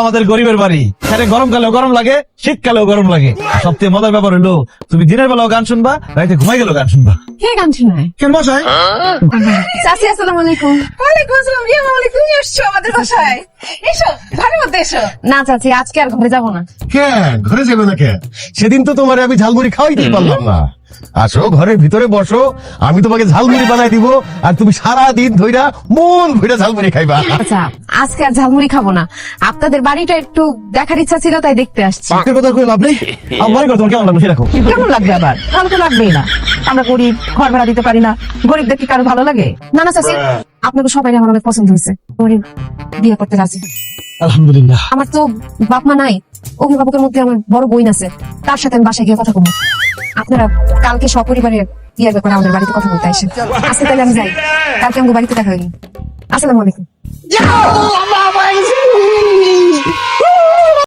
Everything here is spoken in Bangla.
আমাদের গরিবের বাড়ি, এখানে গরমকালেও গরম লাগে, শীতকালেও গরম লাগে। সবচেয়ে মজার ব্যাপার হলো তুমি দিনের বেলাও গান শুনবা, রাতে ঘুমাই গেলেও গান শুনবা। কে গান শোনায়? কেন মশাই? চাচি আসসালামু আলাইকুম। ওয়ালাইকুম আসসালাম। ইয়া মামনি, তুমি আসছো আমাদের বাসায়? এসো, ঘরের মধ্যে এসো। না চাচি, আজকে আর ঘরে যাবো না। কে ঘরে যাবে না কে? সেদিন তো তোমারে আমি ঝালমুড়ি খাওয়াইতে পারলাম না। আসো ঘরের ভিতরে বসো, আমি তোমাকে ঝালমুড়ি বানাই দিব, আর তুমি সারা দিন ধইরা মন ভইরা ঝালমুড়ি খাইবা। আচ্ছা, আজকে আর ঝালমুড়ি খাবো না। আপনাদের বাড়িটা একটু দেখার ইচ্ছা ছিল, তাই দেখতে আসছি। চাকরির কথা কই লাভ নেই। আমার ঘর তোমার কেমন লাগলো সেটা রাখো। কেমন লাগবে আবার? ভালো তো লাগবেই না। আমরা গরিব, ঘর ভাড়া দিতে পারি না। গরিবদের কি কারো ভালো লাগে? না না চাচি, আপনাকে সবাই আমার অনেক পছন্দ হয়েছে। গরিব বিয়ে করতে রাজি। আলহামদুলিল্লাহ। আমার তো বাপ মা নাই, অভিভাবকের মধ্যে আমার বড় বোন আছে, তার সাথে আমি বাসায় গিয়ে কথা বলবো। আপনারা কালকে সপরিবারে বিয়ের ব্যাপারে আমাদের বাড়িতে কথা বলতে আসেন। আজকে তাহলে আমি যাই, কালকে আমাকে বাড়িতে দেখা হয়নি। আসসালামু আলাইকুম।